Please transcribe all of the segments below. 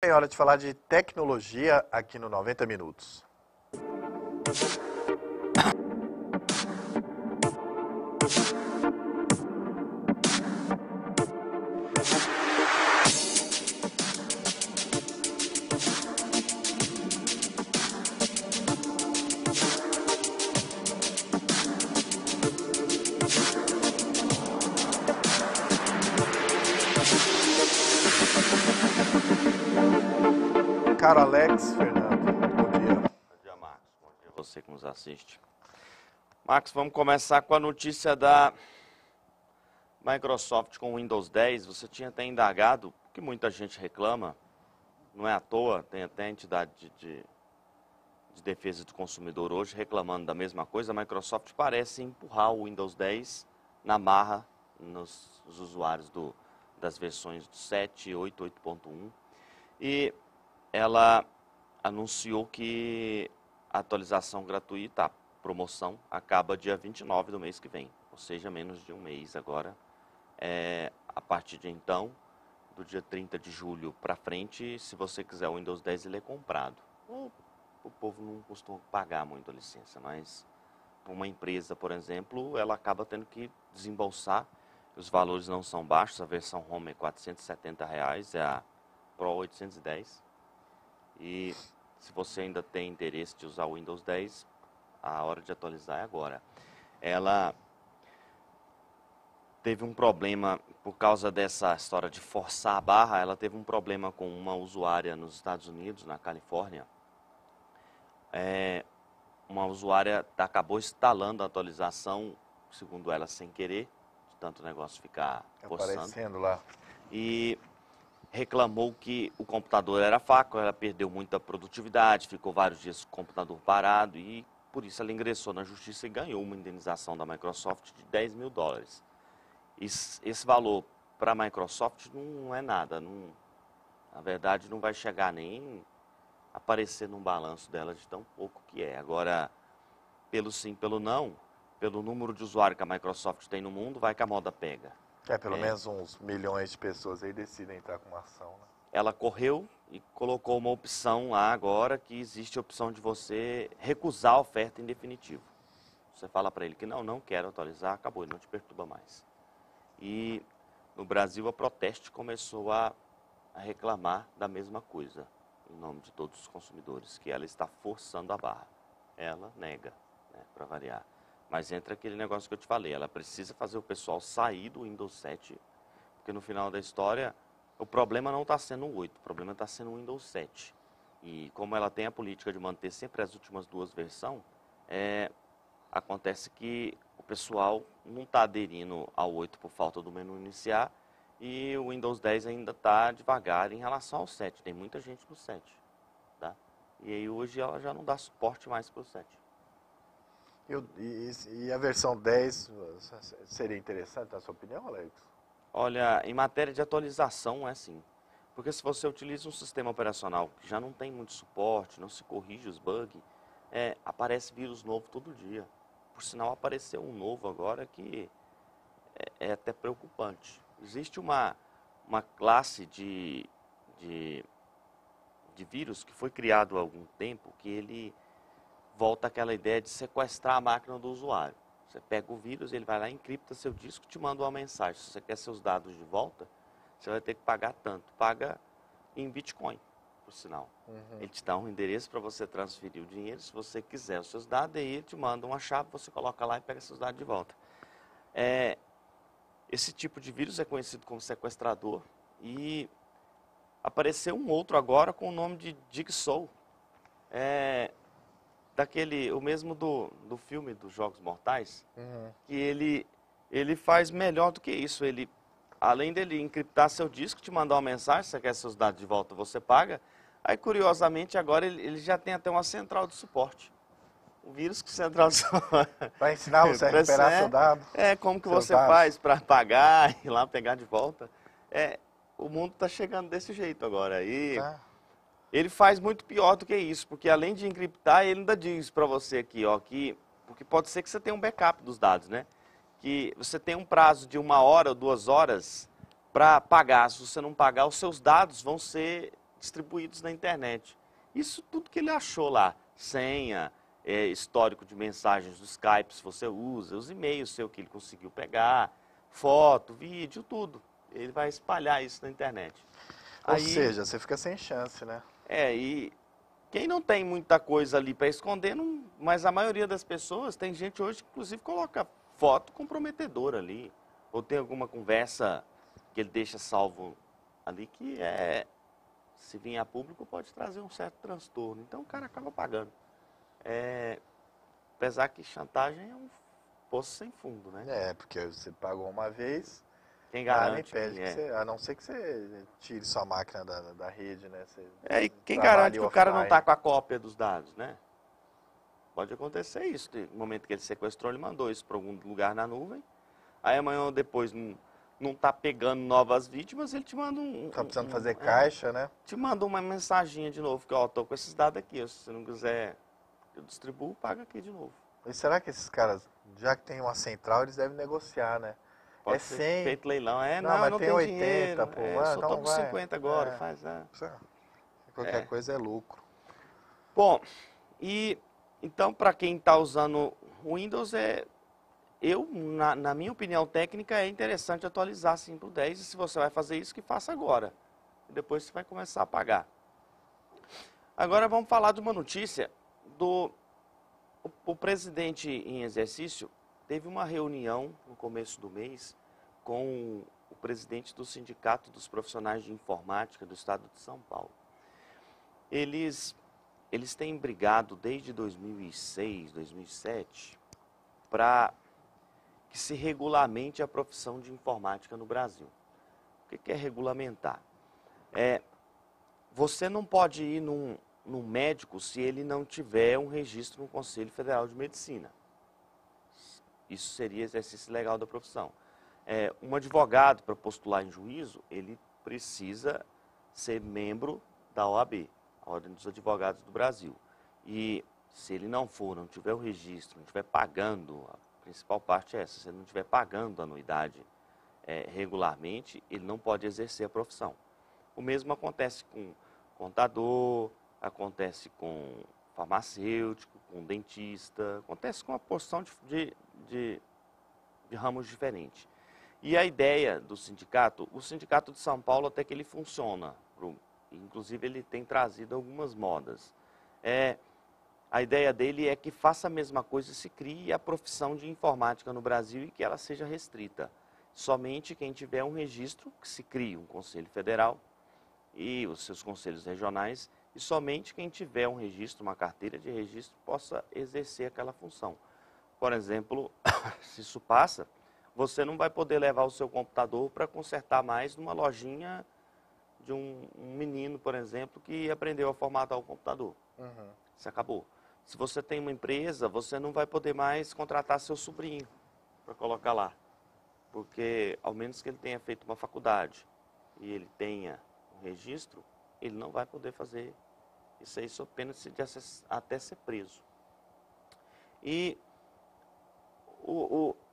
É hora de falar de tecnologia aqui no 90 Minutos. Caro Alex, Fernando, bom dia. Bom dia, Marcos. Bom dia a você que nos assiste. Marcos, vamos começar com a notícia da Microsoft com o Windows 10. Você tinha até indagado, que muita gente reclama, não é à toa, tem até a entidade de defesa do consumidor hoje reclamando da mesma coisa. A Microsoft parece empurrar o Windows 10 na marra nos usuários das versões do 7, 8, 8.1. E ela anunciou que a atualização gratuita, a promoção, acaba dia 29 do mês que vem, ou seja, menos de um mês agora. A partir de então, do dia 30 de julho para frente, se você quiser o Windows 10, ele é comprado. O povo não costuma pagar muito a licença, mas uma empresa, por exemplo, ela acaba tendo que desembolsar. Os valores não são baixos, a versão Home é R$ 470, é a Pro 810. E se você ainda tem interesse de usar o Windows 10, a hora de atualizar é agora. Ela teve um problema, por causa dessa história de forçar a barra, ela teve um problema com uma usuária nos Estados Unidos, na Califórnia. Uma usuária acabou instalando a atualização, segundo ela, sem querer, de tanto o negócio ficar forçando. Aparecendo lá. E reclamou que o computador era fraco, ela perdeu muita produtividade, ficou vários dias com o computador parado e por isso ela ingressou na justiça e ganhou uma indenização da Microsoft de $10 mil. Esse valor para a Microsoft não é nada, na verdade não vai chegar nem a aparecer num balanço dela de tão pouco que é. Agora, pelo sim, pelo não, pelo número de usuários que a Microsoft tem no mundo, vai que a moda pega. Pelo menos uns milhões de pessoas aí decidem entrar com uma ação, né? Ela correu e colocou uma opção lá agora, que existe a opção de você recusar a oferta em definitivo. Você fala para ele que não quero atualizar, acabou, ele não te perturba mais. E no Brasil a Proteste começou a reclamar da mesma coisa, em nome de todos os consumidores, que ela está forçando a barra. Ela nega, né, para variar. Mas entra aquele negócio que eu te falei, ela precisa fazer o pessoal sair do Windows 7, porque no final da história, o problema não está sendo o 8, o problema está sendo o Windows 7. E como ela tem a política de manter sempre as últimas duas versões, acontece que o pessoal não está aderindo ao 8 por falta do menu iniciar, e o Windows 10 ainda está devagar em relação ao 7, tem muita gente no 7. Tá? E aí hoje ela já não dá suporte mais para o 7. E a versão 10 seria interessante, na sua opinião, Alex? Olha, em matéria de atualização é sim. Porque se você utiliza um sistema operacional que já não tem muito suporte, não se corrige os bugs, aparece vírus novo todo dia. Por sinal, apareceu um novo agora que é até preocupante. Existe uma classe de vírus que foi criado há algum tempo, que ele volta àquela ideia de sequestrar a máquina do usuário. Você pega o vírus, ele vai lá, encripta seu disco e te manda uma mensagem. Se você quer seus dados de volta, você vai ter que pagar tanto. Paga em Bitcoin, por sinal. Ele te dá um endereço para você transferir o dinheiro, se você quiser os seus dados, aí ele te manda uma chave, você coloca lá e pega seus dados de volta. Esse tipo de vírus é conhecido como sequestrador e apareceu um outro agora com o nome de Jigsaw. O mesmo do filme dos Jogos Mortais, que ele faz melhor do que isso. Ele, além dele encriptar seu disco, te mandar uma mensagem, se você quer seus dados de volta, você paga. Aí, curiosamente, agora ele já tem até uma central de suporte. O vírus que central de suporte. Para ensinar você a recuperar seu dado. Como que você faz para pagar e ir lá pegar de volta. O mundo está chegando desse jeito agora. Ele faz muito pior do que isso, porque além de encriptar, ele ainda diz para você aqui, ó, porque pode ser que você tenha um backup dos dados, né? Que você tem um prazo de 1 hora ou 2 horas para pagar. Se você não pagar, os seus dados vão ser distribuídos na internet. Isso tudo que ele achou lá, senha, histórico de mensagens do Skype, se você usa, os e-mails seu que ele conseguiu pegar, foto, vídeo, tudo. Ele vai espalhar isso na internet. Ou seja, você fica sem chance, né? E quem não tem muita coisa ali para esconder, mas a maioria das pessoas, tem gente hoje que inclusive coloca foto comprometedora ali, ou tem alguma conversa que ele deixa salvo ali que se vir a público, pode trazer um certo transtorno. Então o cara acaba pagando. Apesar que chantagem é um poço sem fundo, né? Porque você pagou uma vez, Quem nada garante impede que que você, a não ser que você tire sua máquina da rede, né? Você e quem trabalhe garante que o cara não offline. está com a cópia dos dados, né? Pode acontecer isso. No momento que ele sequestrou, ele mandou isso para algum lugar na nuvem. Aí amanhã ou depois não está pegando novas vítimas, ele te manda Tá precisando fazer caixa, né? te manda uma mensaginha de novo, que ó, tô com esses dados aqui, se você não quiser eu distribuo, paga aqui de novo. E será que esses caras, já que tem uma central, eles devem negociar, né? Pode ser 100. feito leilão. Não, mas não tem tem 80, dinheiro. pô. Só então tô com vai. 50 agora, faz. Qualquer coisa é lucro. Bom, então para quem está usando o Windows, na minha opinião técnica, é interessante atualizar sim para o 10. E se você vai fazer isso, que faça agora. E depois você vai começar a pagar. Agora vamos falar de uma notícia o presidente em exercício teve uma reunião no começo do mês com o presidente do Sindicato dos Profissionais de Informática do Estado de São Paulo. Eles têm brigado desde 2006, 2007, para que se regulamente a profissão de informática no Brasil. O que é regulamentar? Você não pode ir num médico se ele não tiver um registro no Conselho Federal de Medicina. Isso seria exercício legal da profissão. Um advogado, para postular em juízo, ele precisa ser membro da OAB, a Ordem dos Advogados do Brasil. E se ele não tiver o registro, não estiver pagando, a principal parte é essa, se ele não estiver pagando a anuidade regularmente, ele não pode exercer a profissão. O mesmo acontece com contador, acontece com farmacêutico, com dentista, acontece com uma porção de ramos diferentes. E a ideia do sindicato, o Sindicato de São Paulo até que ele funciona, inclusive ele tem trazido algumas modas. A ideia dele é que faça a mesma coisa, se crie a profissão de informática no Brasil e que ela seja restrita. Somente quem tiver um registro, que se crie um Conselho Federal e os seus conselhos regionais, e somente quem tiver um registro, uma carteira de registro, possa exercer aquela função. Por exemplo, se isso passa, você não vai poder levar o seu computador para consertar mais numa lojinha de um menino, por exemplo, que aprendeu a formatar o computador. Isso acabou. Se você tem uma empresa, você não vai poder mais contratar seu sobrinho para colocar lá. Porque, ao menos que ele tenha feito uma faculdade e ele tenha um registro, ele não vai poder fazer isso aí, sob pena de até ser preso. E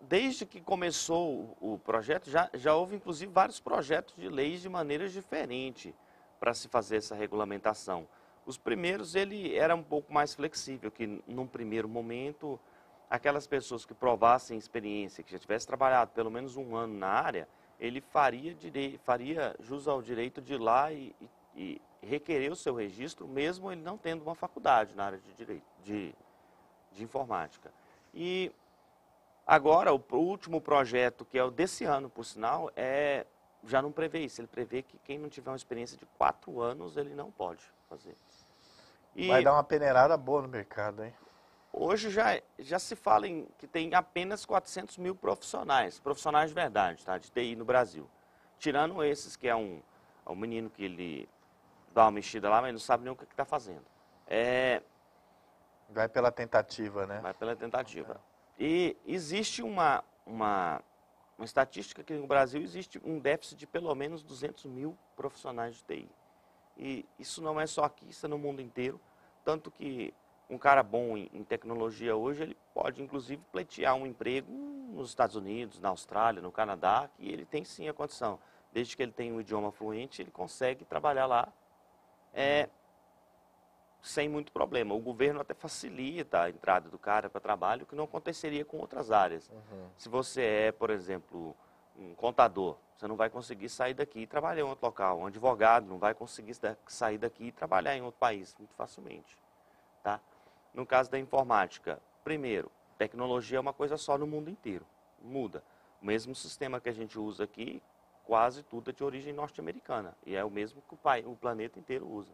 desde que começou o projeto, já houve inclusive vários projetos de leis de maneiras diferentes para se fazer essa regulamentação. Os primeiros, ele era um pouco mais flexível, que num primeiro momento, aquelas pessoas que provassem experiência, que já tivesse trabalhado pelo menos um ano na área, ele faria jus ao direito de ir lá e requerer o seu registro, mesmo ele não tendo uma faculdade na área de direito, de informática. E agora, o último projeto, que é o desse ano, por sinal, já não prevê isso. Ele prevê que quem não tiver uma experiência de 4 anos, ele não pode fazer. Vai dar uma peneirada boa no mercado, hein? Hoje já se fala que tem apenas 400 mil profissionais de verdade, tá, de TI no Brasil. Tirando esses que é um menino que ele dá uma mexida lá, mas não sabe nem o que está fazendo. Vai pela tentativa, né? Vai pela tentativa. E existe uma estatística que no Brasil existe um déficit de pelo menos 200 mil profissionais de TI. E isso não é só aqui, isso é no mundo inteiro. Tanto que um cara bom em tecnologia hoje, ele pode inclusive pleitear um emprego nos Estados Unidos, na Austrália, no Canadá, que ele tem sim a condição. Desde que ele tenha um idioma fluente, ele consegue trabalhar lá sem muito problema. O governo até facilita a entrada do cara para trabalho, que não aconteceria com outras áreas. Se você é, por exemplo, um contador, você não vai conseguir sair daqui e trabalhar em outro local. Um advogado não vai conseguir sair daqui e trabalhar em outro país muito facilmente. Tá? No caso da informática, primeiro, tecnologia é uma coisa só no mundo inteiro. Muda. O mesmo sistema que a gente usa aqui, quase tudo é de origem norte-americana. E é o mesmo que o planeta inteiro usa.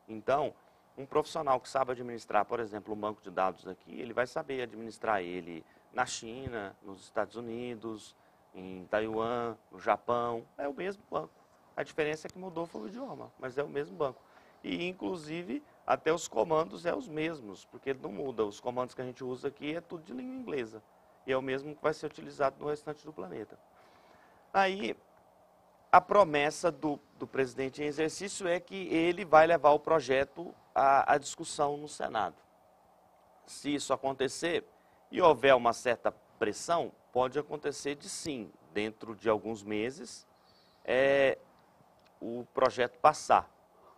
Então, um profissional que sabe administrar, por exemplo, um banco de dados aqui, ele vai saber administrar ele na China, nos Estados Unidos, em Taiwan, no Japão. É o mesmo banco. A diferença é que mudou foi o idioma, mas é o mesmo banco. E, inclusive, até os comandos é os mesmos, porque ele não muda. Os comandos que a gente usa aqui é tudo de língua inglesa. E é o mesmo que vai ser utilizado no restante do planeta. Aí, a promessa do presidente em exercício é que ele vai levar o projeto à discussão no Senado. Se isso acontecer e houver uma certa pressão, pode acontecer de sim, dentro de alguns meses, o projeto passar.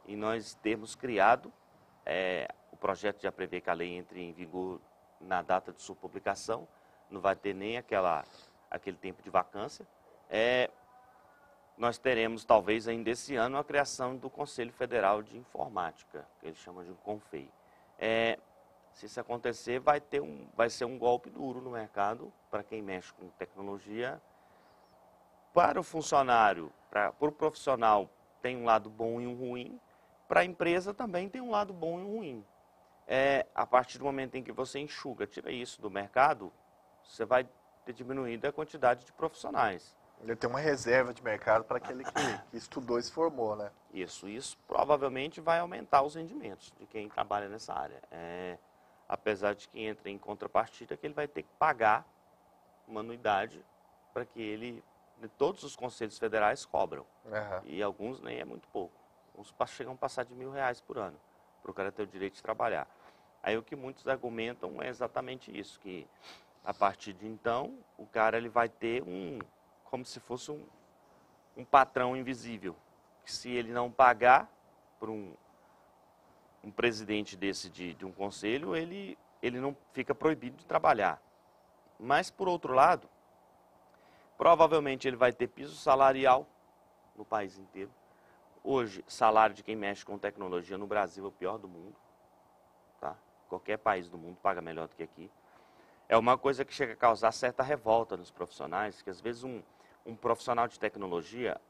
E nós temos criado, o projeto já prevê que a lei entre em vigor na data de sua publicação, não vai ter nem aquele tempo de vacância. Nós teremos, talvez, ainda esse ano, a criação do Conselho Federal de Informática, que eles chamam de CONFEI. Se isso acontecer, vai ser um golpe duro no mercado, para quem mexe com tecnologia. Para o funcionário, para o profissional, tem um lado bom e um ruim. Para a empresa também tem um lado bom e um ruim. A partir do momento em que você enxuga, tira isso do mercado, você vai ter diminuído a quantidade de profissionais. Ele tem uma reserva de mercado para aquele que estudou e se formou, né? Isso provavelmente vai aumentar os rendimentos de quem trabalha nessa área. Apesar de que entra em contrapartida, que ele vai ter que pagar uma anuidade para que ele, todos os conselhos federais cobram. E alguns nem é muito pouco. Uns chegam a passar de R$1.000 por ano, para o cara ter o direito de trabalhar. Aí o que muitos argumentam é exatamente isso, que a partir de então, o cara ele vai ter como se fosse um patrão invisível, que se ele não pagar para um presidente desse de um conselho, ele não fica proibido de trabalhar. Mas, por outro lado, provavelmente ele vai ter piso salarial no país inteiro. Hoje, salário de quem mexe com tecnologia no Brasil é o pior do mundo. Tá? Qualquer país do mundo paga melhor do que aqui. É uma coisa que chega a causar certa revolta nos profissionais, que às vezes um profissional de tecnologia,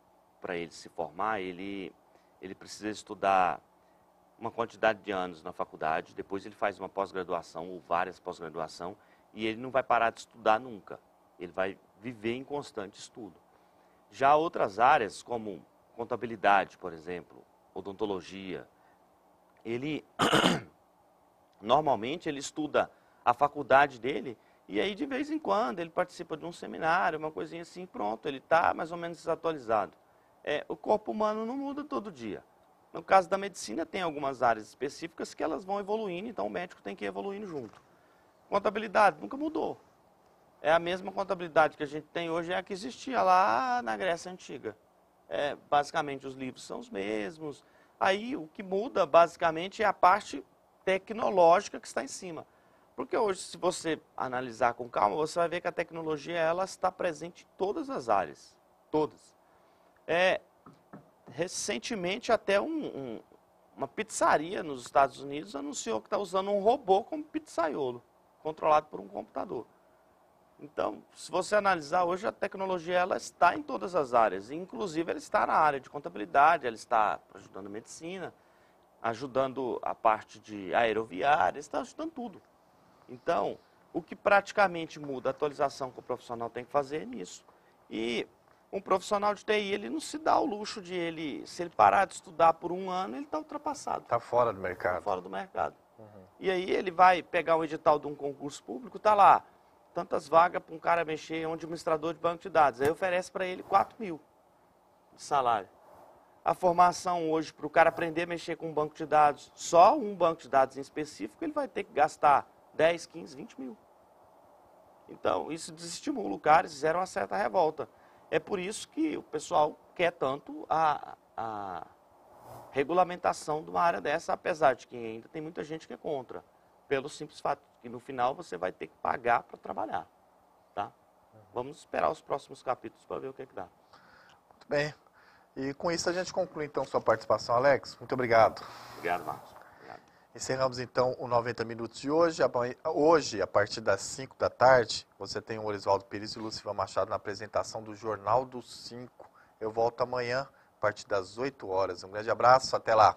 para ele se formar, ele precisa estudar uma quantidade de anos na faculdade, depois ele faz uma pós-graduação ou várias pós-graduação, e ele não vai parar de estudar nunca. Ele vai viver em constante estudo. Já outras áreas, como contabilidade, por exemplo, odontologia, normalmente ele estuda a faculdade dele, e aí de vez em quando ele participa de um seminário, uma coisinha assim, pronto, ele está mais ou menos desatualizado. O corpo humano não muda todo dia. No caso da medicina, tem algumas áreas específicas que elas vão evoluindo, então o médico tem que ir evoluindo junto. Contabilidade nunca mudou. É a mesma contabilidade que a gente tem hoje, é a que existia lá na Grécia Antiga. Basicamente, os livros são os mesmos. Aí, o que muda, basicamente, é a parte tecnológica que está em cima. Porque hoje, se você analisar com calma, você vai ver que a tecnologia ela está presente em todas as áreas. Todas. Recentemente, até uma pizzaria nos Estados Unidos anunciou que está usando um robô como pizzaiolo, controlado por um computador. Então, se você analisar hoje, a tecnologia ela está em todas as áreas, inclusive ela está na área de contabilidade, ela está ajudando a medicina, ajudando a parte de aeroviária, está ajudando tudo. Então, o que praticamente muda a atualização que o profissional tem que fazer é nisso. E um profissional de TI, ele não se dá ao luxo de se ele parar de estudar por um ano, ele está ultrapassado. Está fora do mercado. Está fora do mercado. E aí ele vai pegar um edital de um concurso público, está lá, tantas vagas para um cara mexer, um administrador de banco de dados. Aí oferece para ele 4.000 de salário. A formação hoje, para o cara aprender a mexer com um banco de dados, só um banco de dados em específico, ele vai ter que gastar 10, 15, 20 mil. Então, isso desestimula o cara, eles fizeram uma certa revolta. É por isso que o pessoal quer tanto regulamentação de uma área dessa, apesar de que ainda tem muita gente que é contra, pelo simples fato que no final você vai ter que pagar para trabalhar, tá? Vamos esperar os próximos capítulos para ver o que dá. Muito bem. E com isso a gente conclui então sua participação, Alex. Muito obrigado. Obrigado, Marcos. Obrigado. Encerramos então o 90 Minutos de hoje. Hoje, a partir das 5 da tarde, você tem o Orisvaldo Pires e o Lucivan Machado na apresentação do Jornal dos 5. Eu volto amanhã, a partir das 8 horas. Um grande abraço, até lá.